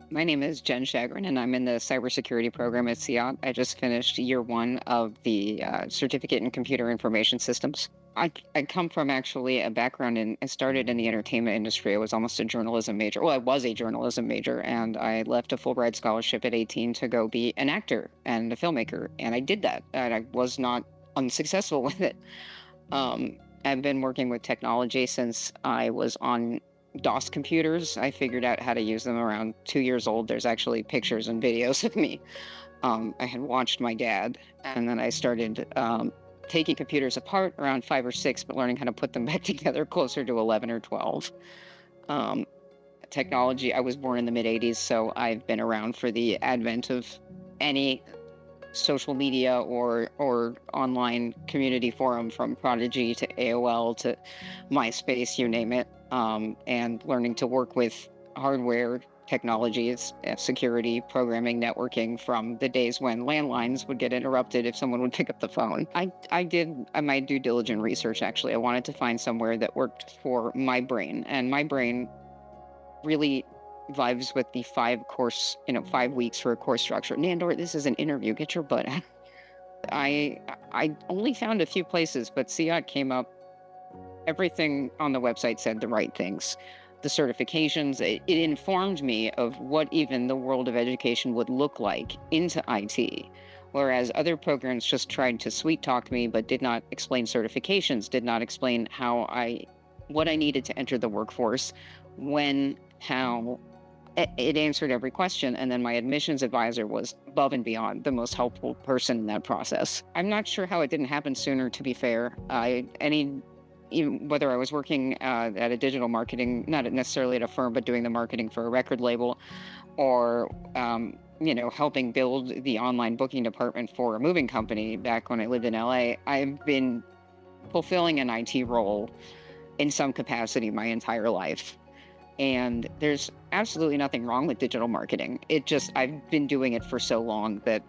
My name is Jenn, and I'm in the cybersecurity program at CIAT. I just finished year one of the certificate in computer information systems. I come from actually a background in, I started in the entertainment industry. I was almost a journalism major. Well, I was a journalism major, and I left a Fulbright scholarship at 18 to go be an actor and a filmmaker. And I did that, and I was not unsuccessful with it. Um, I've been working with technology since I was on DOS computers. I figured out how to use them around 2 years old. There's actually pictures and videos of me. I had watched my dad, and then I started taking computers apart around 5 or 6, but learning how to put them back together closer to 11 or 12. Um, Technology, I was born in the mid 80s, so I've been around for the advent of any social media or online community forum, from Prodigy to AOL to MySpace, you name it, and learning to work with hardware technologies, security, programming, networking, from the days when landlines would get interrupted if someone would pick up the phone. I did my due diligent research, actually. I wanted to find somewhere that worked for my brain, and my brain really vibes with the 5 weeks for a course structure. Nandor, this is an interview. Get your butt out. I only found a few places, but CIAT came up. Everything on the website said the right things. The certifications, it informed me of what even the world of education would look like into IT. Whereas other programs just tried to sweet talk me, but did not explain certifications, did not explain what I needed to enter the workforce, when, how. It answered every question, and then my admissions advisor was above and beyond the most helpful person in that process. I'm not sure how it didn't happen sooner, to be fair. Even whether I was working at a digital marketing, not necessarily at a firm, but doing the marketing for a record label, or helping build the online booking department for a moving company back when I lived in LA, I've been fulfilling an IT role in some capacity my entire life. And there's absolutely nothing wrong with digital marketing. I've been doing it for so long that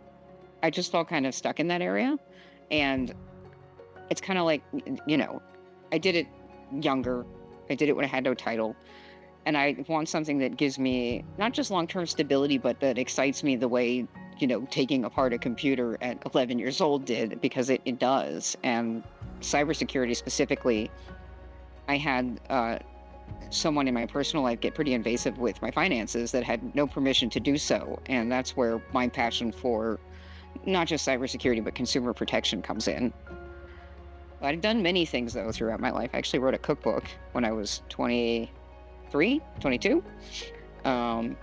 I just felt kind of stuck in that area. And it's kind of like, I did it younger. I did it when I had no title. And I want something that gives me not just long-term stability, but that excites me the way, taking apart a computer at 11 years old did, because it does. And cybersecurity specifically, I had someone in my personal life get pretty invasive with my finances that had no permission to do so. And that's where my passion for not just cybersecurity, but consumer protection comes in. I've done many things, though, throughout my life. I actually wrote a cookbook when I was 23, 22. And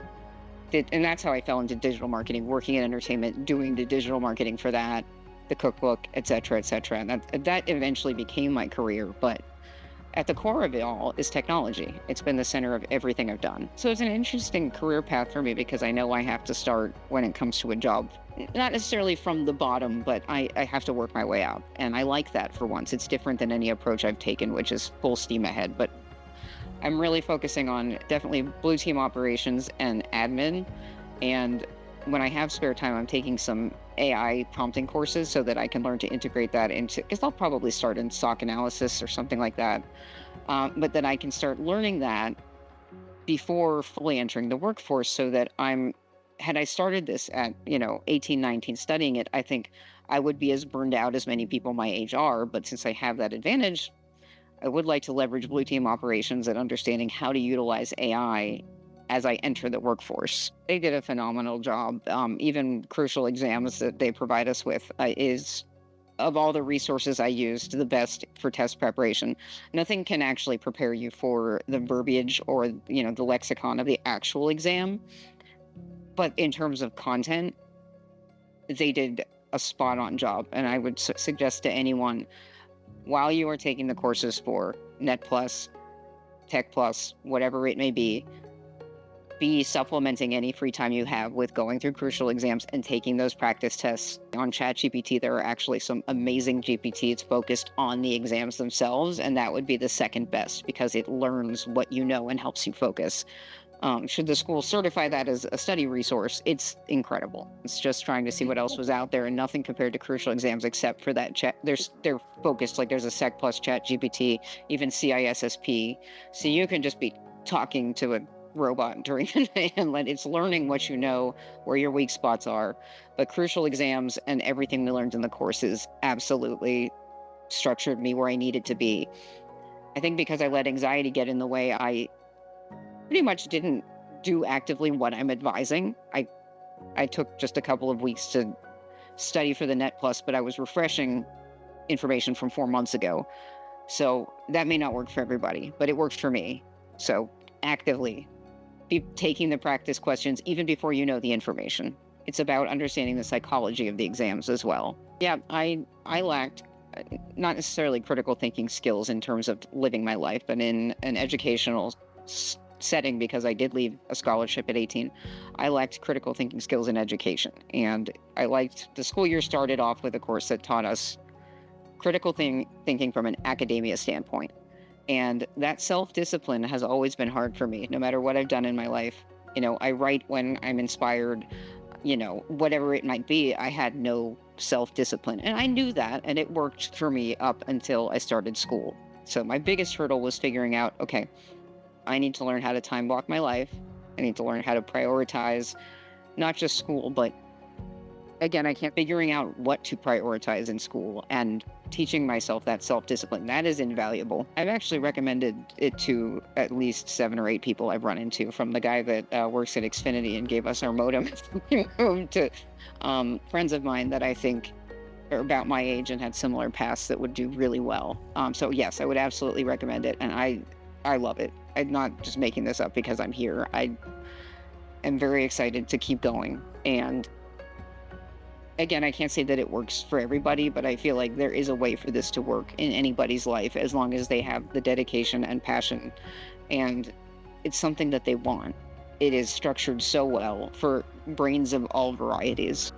that's how I fell into digital marketing, working in entertainment, doing the digital marketing for that, the cookbook, et cetera, et cetera. And that eventually became my career. But at the core of it all is technology. It's been the center of everything I've done. So it's an interesting career path for me, because I know I have to start, when it comes to a job, not necessarily from the bottom, but I have to work my way out. And I like that for once. It's different than any approach I've taken, which is full steam ahead. But I'm really focusing on definitely blue team operations and admin. And when I have spare time, I'm taking some AI prompting courses so that I can learn to integrate that into, because I'll probably start in SOC analysis or something like that. But then I can start learning that before fully entering the workforce, so that had I started this at, 18, 19 studying it, I think I would be as burned out as many people my age are. But since I have that advantage, I would like to leverage blue team operations and understanding how to utilize AI as I enter the workforce. They did a phenomenal job. Even crucial exams that they provide us with is, of all the resources I used, the best for test preparation. Nothing can actually prepare you for the verbiage or, the lexicon of the actual exam. But in terms of content, they did a spot-on job. And I would suggest to anyone, while you are taking the courses for Net Plus, Tech Plus, whatever it may be supplementing any free time you have with going through crucial exams and taking those practice tests. On ChatGPT, there are actually some amazing GPTs focused on the exams themselves, and that would be the second best, because it learns what you know and helps you focus. Should the school certify that as a study resource, it's incredible. It's just trying to see what else was out there, and nothing compared to crucial exams except for that chat. They're focused, like there's a Sec Plus Chat GPT, even CISSP. So you can just be talking to a robot during the day and it's learning what you know, where your weak spots are. But crucial exams and everything we learned in the courses absolutely structured me where I needed to be. I think because I let anxiety get in the way, I pretty much didn't do actively what I'm advising. I took just a couple of weeks to study for the Net Plus, but I was refreshing information from 4 months ago. So that may not work for everybody, but it worked for me. So actively be taking the practice questions even before you know the information. It's about understanding the psychology of the exams as well. Yeah, I lacked not necessarily critical thinking skills in terms of living my life, but in an educational setting, because I did leave a scholarship at 18, I lacked critical thinking skills in education. And I liked the school year started off with a course that taught us critical thinking from an academia standpoint. And that self-discipline has always been hard for me, no matter what I've done in my life. I write when I'm inspired, whatever it might be. I had no self-discipline, and I knew that, and it worked for me up until I started school. So my biggest hurdle was figuring out, okay, I need to learn how to time block my life. I need to learn how to prioritize not just school, but again, I can't figuring out what to prioritize in school and teaching myself that self-discipline. That is invaluable. I've actually recommended it to at least 7 or 8 people I've run into, from the guy that works at Xfinity and gave us our modem to friends of mine that I think are about my age and had similar paths that would do really well. So yes, I would absolutely recommend it. And I love it. I'm not just making this up because I'm here. I am very excited to keep going. And again, I can't say that it works for everybody, but I feel like there is a way for this to work in anybody's life as long as they have the dedication and passion, and it's something that they want. It is structured so well for brains of all varieties.